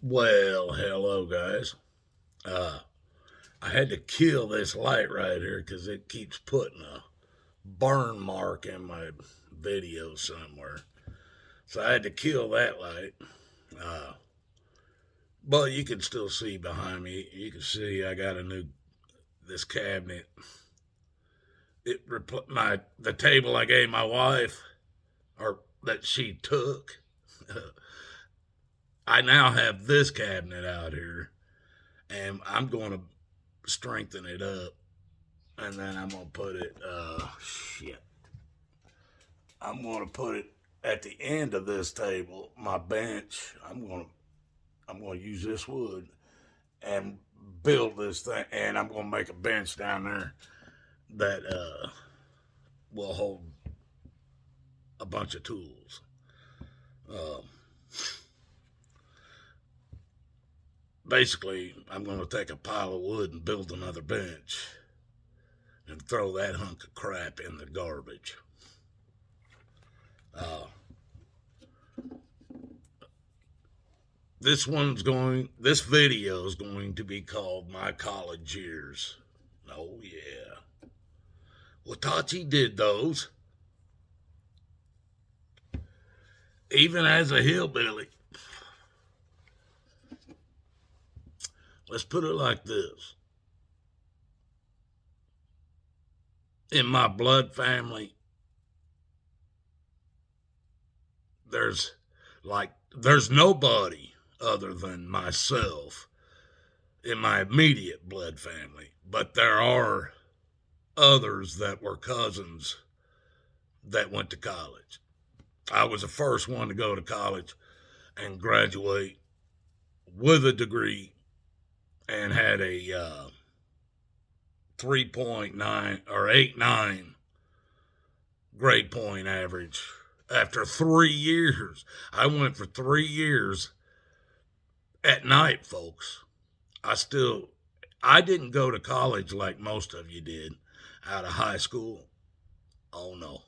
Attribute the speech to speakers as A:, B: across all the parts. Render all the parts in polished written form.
A: Well, hello, guys. Uh, I had to kill this light right here because it keeps putting a burn mark in my video somewhere. So I had to kill that light. Uh, but you can still see behind me. You can see I got a new this cabinet. My the table I gave my wife or that she took. I now have this cabinet out here, and I'm going to strengthen it up, and then I'm gonna put it. Shit. I'm gonna put it at the end of this table. My bench. I'm gonna use this wood and build this thing, and I'm gonna make a bench down there that will hold a bunch of tools. Um, Basically, I'm gonna take a pile of wood and build another bench, and throw that hunk of crap in the garbage. Uh, this video is going to be called My College Years. Oh, yeah. Watachees did those, even as a hillbilly. Let's put it like this. In my blood family, there's there's nobody other than myself in my immediate blood family, but there are others that were cousins that went to college. I was the first one to go to college and graduate with a degree and had a 3.9 or 8.9 grade point average after 3 years. I went for 3 years at night, folks. I didn't go to college like most of you did out of high school. Oh no.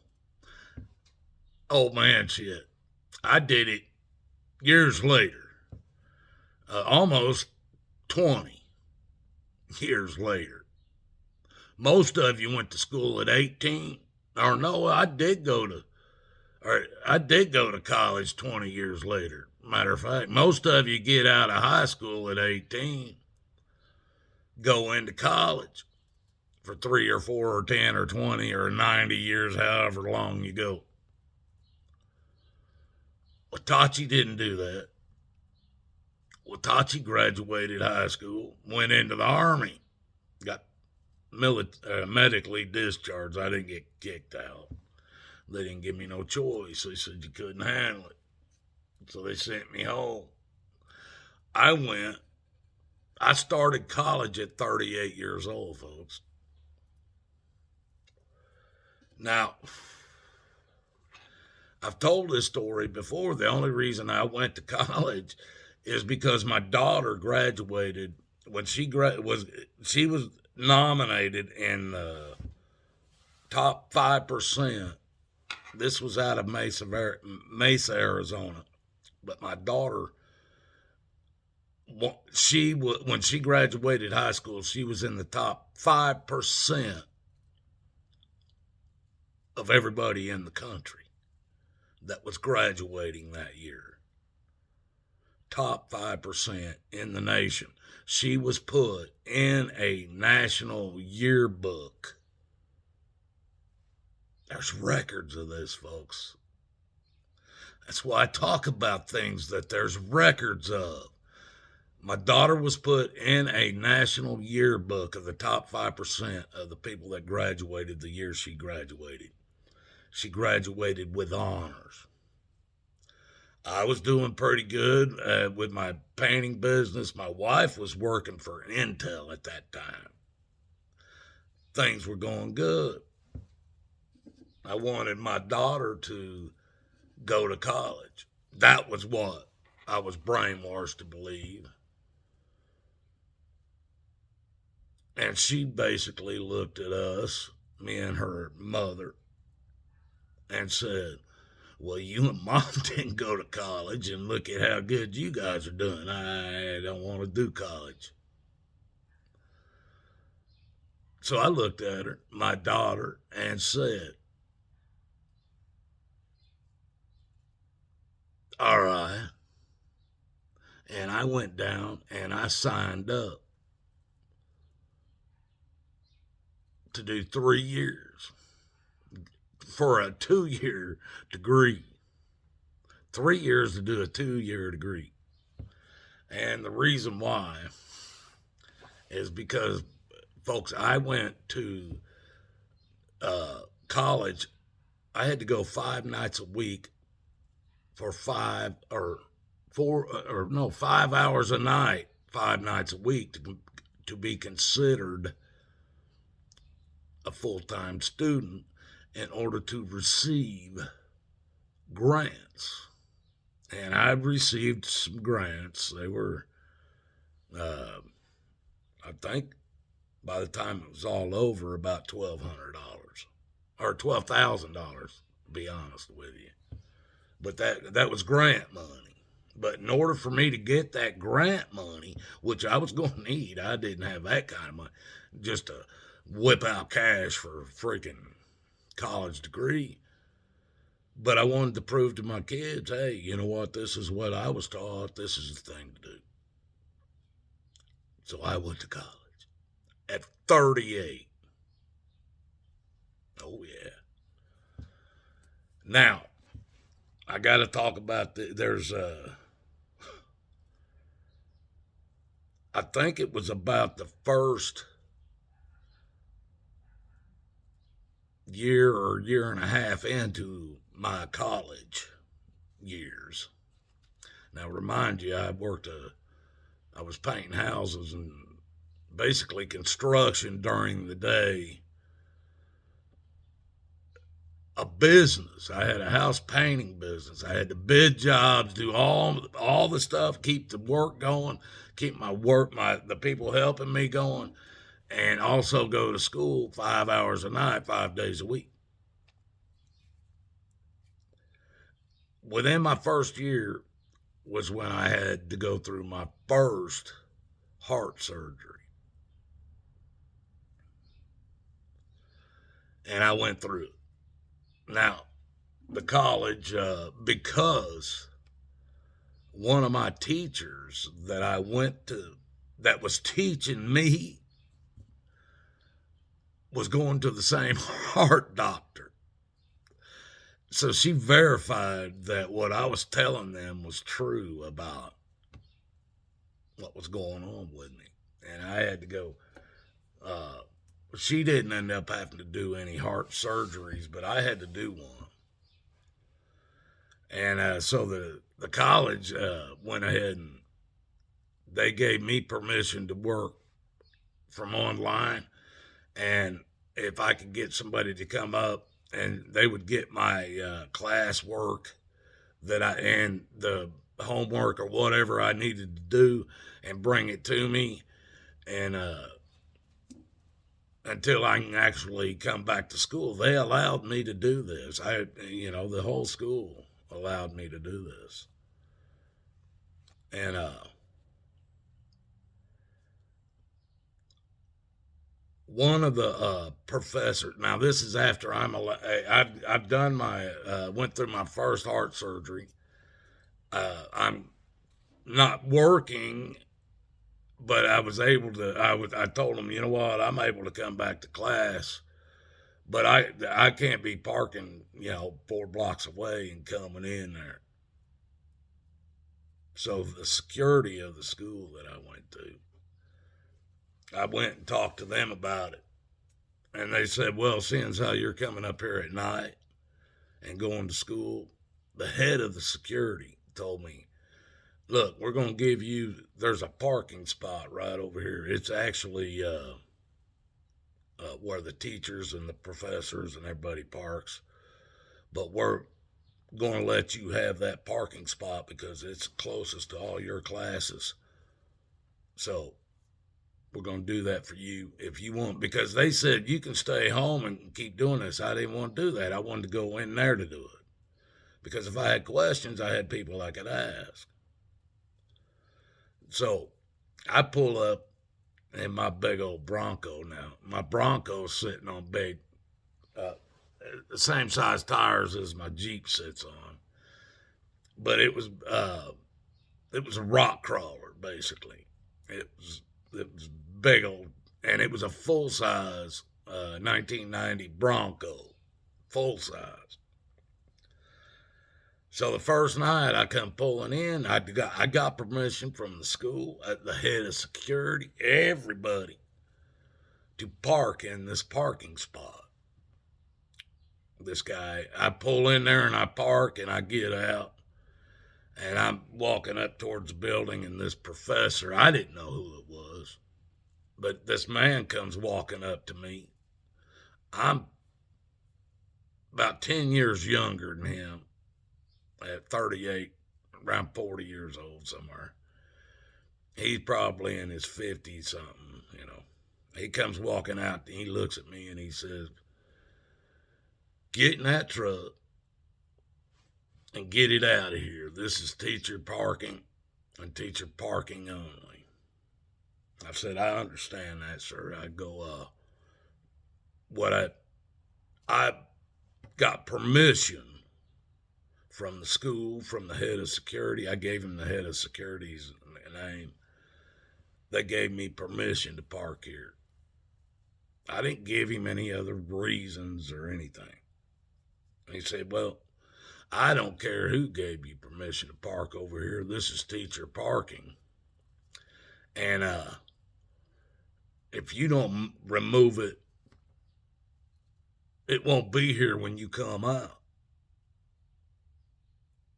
A: Oh man, shit. I did it years later, almost 20 years later. Most of you went to school at 18. Or no, I did go to college 20 years later. Matter of fact, most of you get out of high school at 18, go into college for 3 or 4 or 10 or 20 or 90 years, however long you go. Watachees didn't do that. Watachees graduated high school, went into the Army, got medically discharged. I didn't get kicked out. They didn't give me no choice. They said you couldn't handle it. So they sent me home. I went. I started college at 38 years old, folks. Now, I've told this story before. The only reason I went to college is because my daughter graduated when she was nominated in the top 5%. This was out of Mesa, Arizona. But my daughter, when she graduated high school, she was in the top 5% of everybody in the country that was graduating that year. Top 5% in the nation. She was put in a national yearbook. There's records of this, folks. That's why I talk about things that there's records of. My daughter was put in a national yearbook of the top 5% of the people that graduated the year she graduated. She graduated with honors. I was doing pretty good with my painting business. My wife was working for Intel at that time. Things were going good. I wanted my daughter to go to college. That was what I was brainwashed to believe. And she basically looked at us, me and her mother, and said, Well, you and mom didn't go to college, and look at how good you guys are doing. I don't want to do college. So I looked at her, my daughter, and said, all right. And I went down and I signed up to do 3 years for a 2 year degree. 3 years to do a 2 year degree. And the reason why is because, folks, I went to college. I had to go 5 nights a week for 5 hours a night, 5 nights a week to be considered a full-time student in order to receive grants. And I received some grants. They were, I think, by the time it was all over, about $1,200 or $12,000, to be honest with you. But that was grant money. But in order for me to get that grant money, which I was going to need, I didn't have that kind of money, just to whip out cash for a freaking college degree. But I wanted to prove to my kids, hey, you know what? This is what I was taught. This is the thing to do. So I went to college at 38. Oh, yeah. Now, I got to talk about I think it was about the first year or year and a half into my college years. Now, remind you, I was painting houses and basically construction during the day. A business. I had a house painting business. I had to bid jobs, do all the stuff, keep the work going, keep the people helping me going, and also go to school 5 hours a night, 5 days a week. Within my first year was when I had to go through my first heart surgery. And I went through it. Now, the college, because one of my teachers that I went to that was teaching me was going to the same heart doctor. So she verified that what I was telling them was true about what was going on with me. And I had to go. She didn't end up having to do any heart surgeries, but I had to do one. And so the college went ahead and they gave me permission to work from online. And if I could get somebody to come up and they would get my class work and the homework or whatever I needed to do and bring it to me, and until I can actually come back to school, they allowed me to do this. The whole school allowed me to do this. And one of the professors. Now this is after I've done went through my first heart surgery. I'm not working, but I was able to. I told them, you know what, I'm able to come back to class, but I can't be parking 4 blocks away and coming in there. So the security of the school that I went to, I went and talked to them about it. And they said, well, seeing as how you're coming up here at night and going to school, the head of the security told me, look, we're going to give you, there's a parking spot right over here. It's actually where the teachers and the professors and everybody parks. But we're going to let you have that parking spot because it's closest to all your classes. So we're going to do that for you if you want, because they said you can stay home and keep doing this. I didn't want to do that. I wanted to go in there to do it because if I had questions, I had people I could ask. So I pull up in my big old Bronco now. My Bronco's sitting on big, uh, the same size tires as my Jeep sits on, but it was a rock crawler basically. It was big old, and it was a full size 1990 Bronco, full size. So the first night I come pulling in, I got permission from the school, the head of security, everybody, to park in this parking spot. This guy, I pull in there and I park and I get out, and I'm walking up towards the building, and this professor, I didn't know who it was, but this man comes walking up to me. I'm about 10 years younger than him, at 38, around 40 years old somewhere. He's probably in his 50s something, you know. He comes walking out and he looks at me and he says, "Get in that truck and get it out of here. This is teacher parking and teacher parking only." I said, "I understand that, sir." I go, I got permission from the school, from the head of security. I gave him the head of security's name. They gave me permission to park here. I didn't give him any other reasons or anything. And he said, "Well, I don't care who gave you permission to park over here. This is teacher parking. And if you don't remove it, it won't be here when you come out."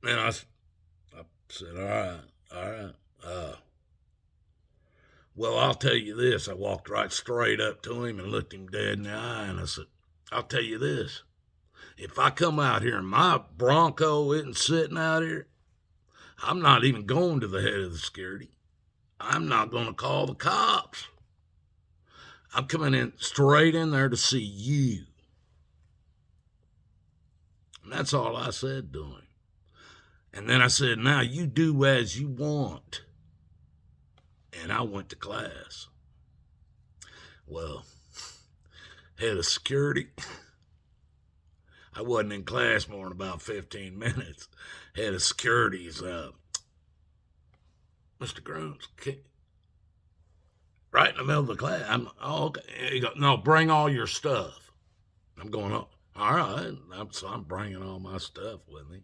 A: And I said, all right. Well, I'll tell you this. I walked right straight up to him and looked him dead in the eye, and I said, "I'll tell you this. If I come out here and my Bronco isn't sitting out here, I'm not even going to the head of the security. I'm not going to call the cops. I'm coming in straight in there to see you." And that's all I said to him. And then I said, "Now you do as you want." And I went to class. Well, head of security, I wasn't in class more than about 15 minutes. Head of security's, "Mr. Grooms, right in the middle of the class." Oh, okay. He goes, "No, bring all your stuff." I'm going, "Oh, all right." So I'm bringing all my stuff with me.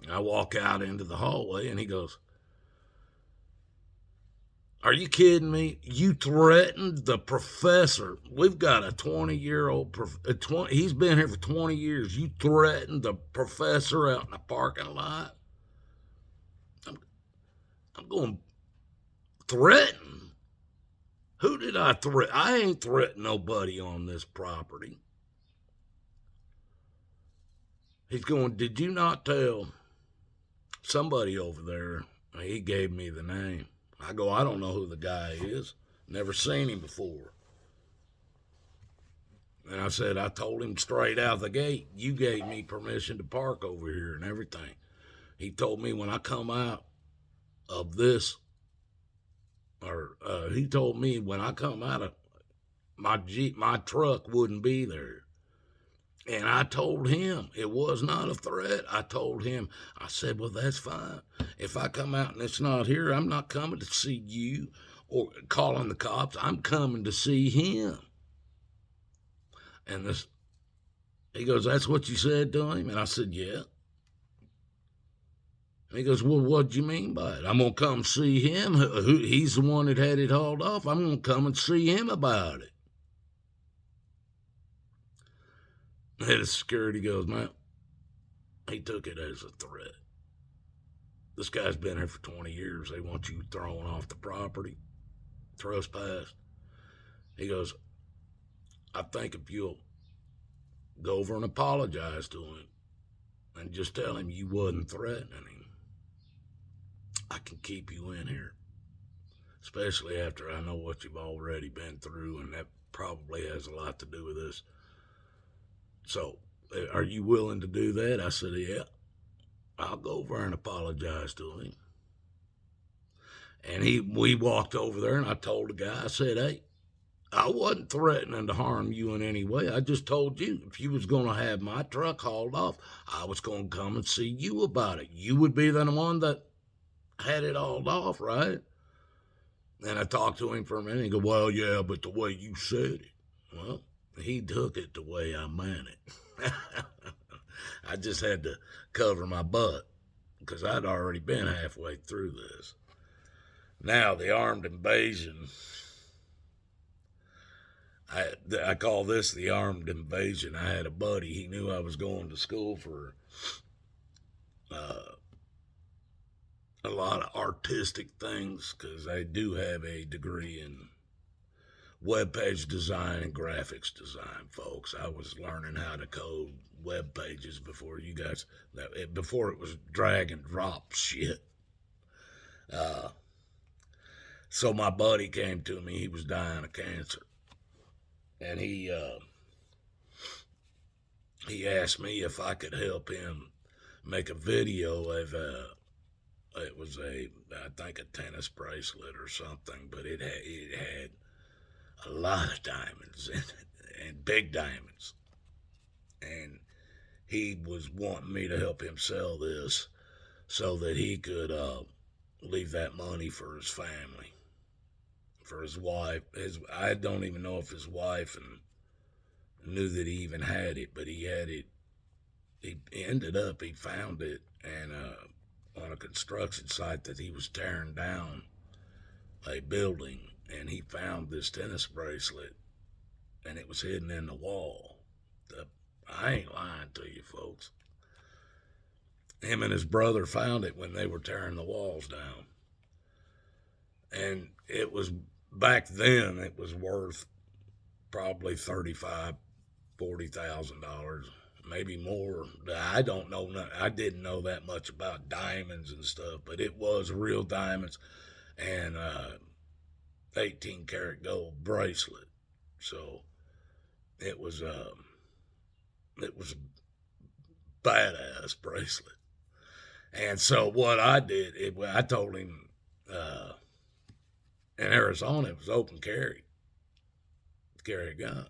A: I walk out into the hallway, and he goes, "Are you kidding me? You threatened the professor. We've got a 20-year-old, he's been here for 20 years. You threatened the professor out in the parking lot?" I'm going, "Threaten? Who did I threaten? I ain't threatened nobody on this property." He's going, "Did you not tell somebody over there?" He gave me the name. I go, "I don't know who the guy is. Never seen him before." And I said, "I told him straight out the gate, you gave me permission to park over here and everything." He told me when I come out of this, he told me when I come out of my Jeep, my truck wouldn't be there. And I told him it was not a threat. I told him, I said, "Well, that's fine. If I come out and it's not here, I'm not coming to see you or calling the cops. I'm coming to see him." And he goes, "That's what you said to him?" And I said, "Yeah." And he goes, "Well, what do you mean by it?" "I'm going to come see him. He's the one that had it hauled off. I'm going to come and see him about it." The head of security goes, "Man, he took it as a threat. This guy's been here for 20 years. They want you thrown off the property, trespassed." He goes, "I think if you'll go over and apologize to him and just tell him you wasn't threatening him, I can keep you in here, especially after I know what you've already been through, and that probably has a lot to do with this. So, are you willing to do that?" I said, "Yeah." I'll go over and apologize to him. And we walked over there, and I told the guy, I said, hey, I wasn't threatening to harm you in any way. I just told you if you was going to have my truck hauled off, I was going to come and see you about it. You would be the one that had it hauled off, right? And I talked to him for a minute. He go, well, yeah, but the way you said it. Well, he took it the way I meant it. I just had to cover my butt because I'd already been halfway through this. Now, the armed invasion. I call this the armed invasion. I had a buddy. He knew I was going to school for a lot of artistic things because I do have a degree in web page design and graphics design, folks. I was learning how to code web pages before you guys, before it was drag and drop shit. So my buddy came to me. He was dying of cancer. And he asked me if I could help him make a video of it was I think a tennis bracelet or something, but it had a lot of diamonds in it, and big diamonds. And he was wanting me to help him sell this so that he could leave that money for his family, for his wife. I don't even know if his wife knew that he even had it, but he had it. He found it, and on a construction site that he was tearing down a building, and he found this tennis bracelet, and it was hidden in the wall. I ain't lying to you, folks. Him and his brother found it when they were tearing the walls down. And it was, back then, it was worth probably $40,000, maybe more. I don't know. I didn't know that much about diamonds and stuff, but it was real diamonds and 18 karat gold bracelet. So it was a badass bracelet. And so what I did, I told him in Arizona it was open carry a gun.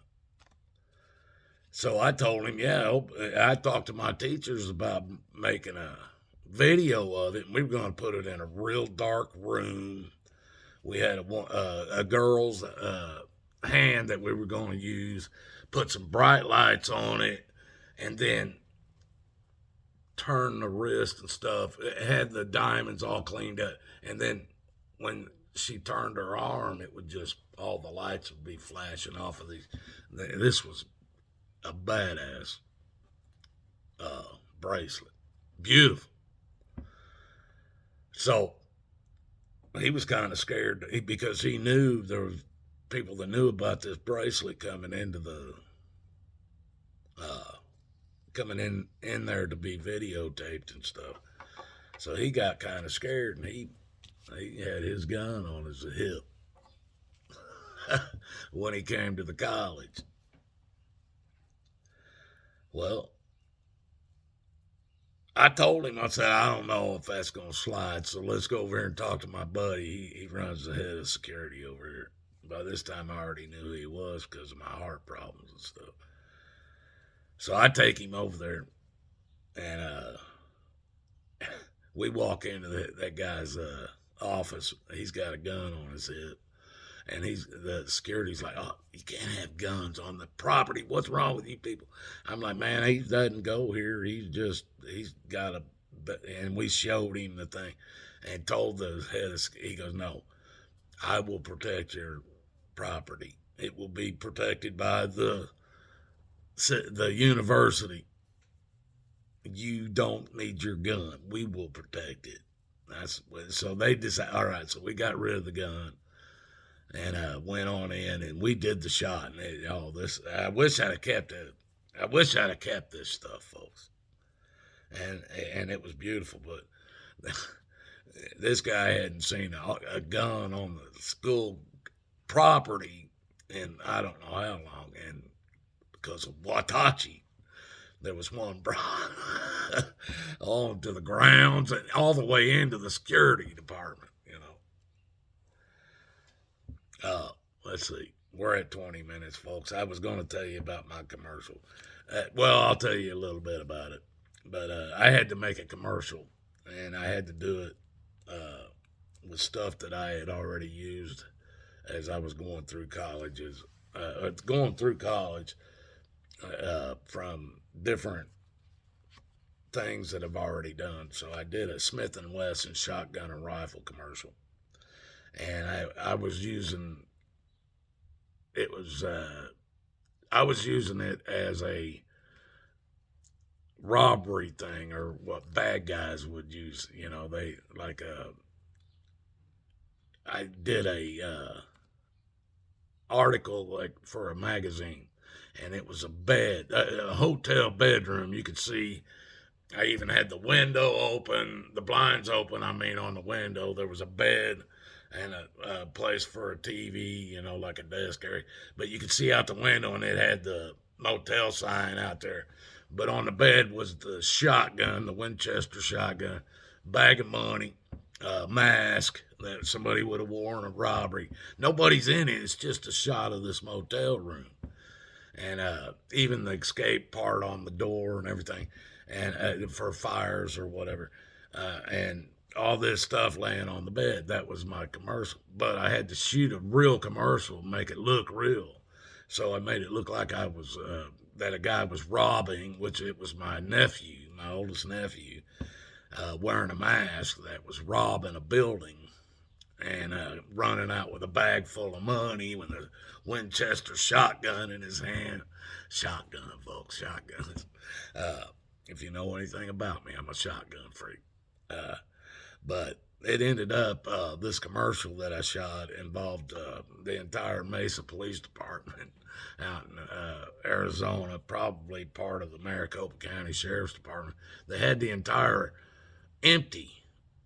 A: So I told him, yeah, I talked to my teachers about making a video of it, and we were going to put it in a real dark room. We had a girl's hand that we were going to use, put some bright lights on it, and then turn the wrist and stuff. It had the diamonds all cleaned up, and then when she turned her arm, it would just, all the lights would be flashing off of these. This was a badass bracelet. Beautiful. So he was kind of scared because he knew there was people that knew about this bracelet coming into the coming in there to be videotaped and stuff. So he got kind of scared, and he had his gun on his hip when he came to the college. Well, I told him, I said, I don't know if that's going to slide, so let's go over here and talk to my buddy. He runs the head of security over here. By this time, I already knew who he was because of my heart problems and stuff. So I take him over there, and we walk into that guy's office. He's got a gun on his hip. And the security's like, oh, you can't have guns on the property. What's wrong with you people? I'm like, man, he doesn't go here. He's got a, and we showed him the thing and told the head of, he goes, no, I will protect your property. It will be protected by the university. You don't need your gun. We will protect it. So they decided, all right, so we got rid of the gun. And went on in, and we did the shot, and all this. I wish I'd have kept it. I wish I'd have kept this stuff, folks. And it was beautiful, but this guy hadn't seen a gun on the school property in I don't know how long, and because of Watachees. There was one brought on to the grounds and all the way into the security department, you know. Let's see. We're at 20 minutes, folks. I was going to tell you about my commercial. Well, I'll tell you a little bit about it. But I had to make a commercial, and I had to do it with stuff that I had already used as I was going through colleges. Going through college from different things that I've already done. So I did a Smith and Wesson shotgun and rifle commercial, and I was using it was I was using it as a robbery thing, or what bad guys would use. You know, they like I did a article like for a magazine, and it was a bed, a hotel bedroom. You could see. I even had the window open, the blinds open. I mean, on the window there was a bed and a place for a TV, you know, like a desk area. But you could see out the window, and it had the motel sign out there. But on the bed was the shotgun, the Winchester shotgun, bag of money, mask that somebody would have worn a robbery. Nobody's in it. It's just a shot of this motel room, and even the escape part on the door and everything, and for fires or whatever, and all this stuff laying on the bed. That was my commercial, but I had to shoot a real commercial, make it look real. So I made it look like I was that a guy was robbing, which it was my nephew, my oldest nephew, wearing a mask that was robbing a building and running out with a bag full of money with a Winchester shotgun in his hand. Shotgun, folks, shotguns. If you know anything about me, I'm a shotgun freak. But it ended up, this commercial that I shot involved the entire Mesa Police Department out in Arizona, probably part of the Maricopa County Sheriff's Department. They had the entire empty.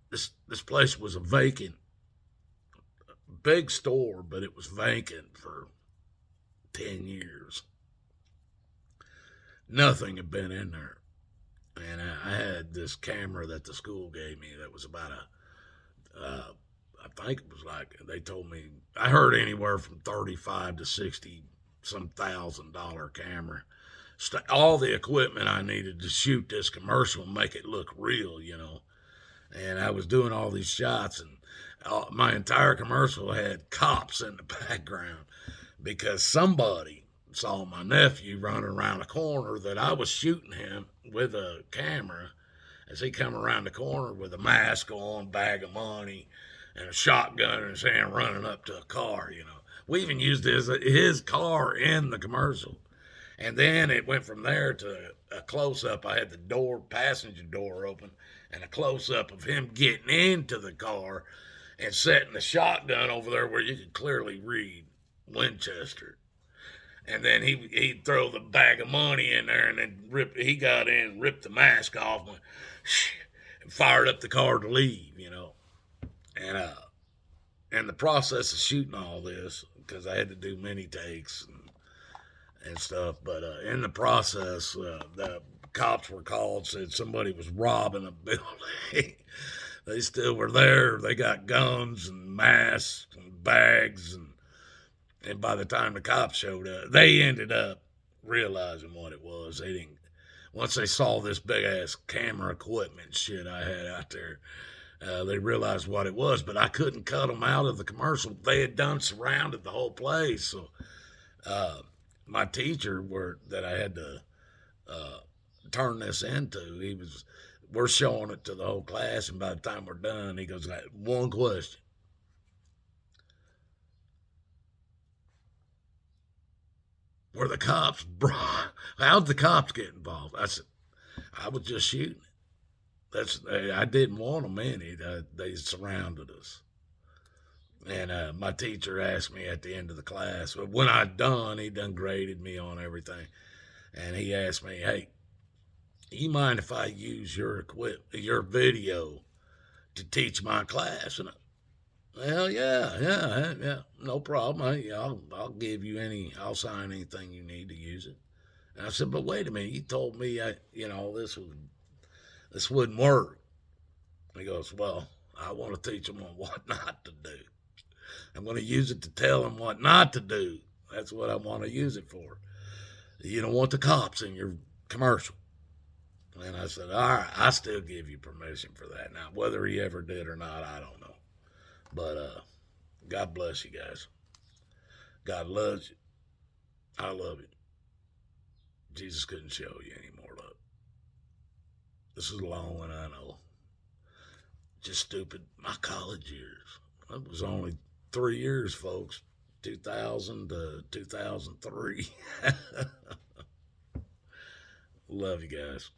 A: This place was a vacant, big store, but it was vacant for 10 years. Nothing had been in there. And I had this camera that the school gave me that was about I think it was like, they told me, I heard anywhere from 35 to 60 some $1,000 camera. All the equipment I needed to shoot this commercial and make it look real, you know. And I was doing all these shots, and my entire commercial had cops in the background because somebody saw my nephew running around a corner that I was shooting him with a camera as he come around the corner with a mask on, bag of money, and a shotgun in his hand running up to a car, you know. We even used his car in the commercial. And then it went from there to a close-up. I had the passenger door open, and a close-up of him getting into the car and setting the shotgun over there where you could clearly read Winchester. And then he'd throw the bag of money in there, and then he got in, ripped the mask off, and fired up the car to leave, you know. And the process of shooting all this, because I had to do many takes and stuff, but in the process, the cops were called, said somebody was robbing a building. They still were there. They got guns and masks and bags, and by the time the cops showed up, they ended up realizing what it was. They didn't. Once they saw this big ass camera equipment shit I had out there, they realized what it was. But I couldn't cut them out of the commercial. They had done surrounded the whole place. So my teacher, that I had to turn this into, we're showing it to the whole class, and by the time we're done, he goes, one question. Were the cops how'd the cops get involved? I said, I was just shooting it. I didn't want them in it. They surrounded us. And my teacher asked me at the end of the class, when I'd done, he done graded me on everything. And he asked me, hey, you mind if I use your video to teach my class? And well, yeah, no problem. I'll give you I'll sign anything you need to use it. And I said, but wait a minute, you told me this wouldn't work. He goes, well, I want to teach them on what not to do. I'm going to use it to tell them what not to do. That's what I want to use it for. You don't want the cops in your commercial. And I said, all right, I still give you permission for that. Now, whether he ever did or not, I don't know. But God bless you guys. God loves you. I love you. Jesus couldn't show you any more love. This is a long one, I know. Just stupid. My college years. It was only 3 years, folks. 2000 to 2003. Love you guys.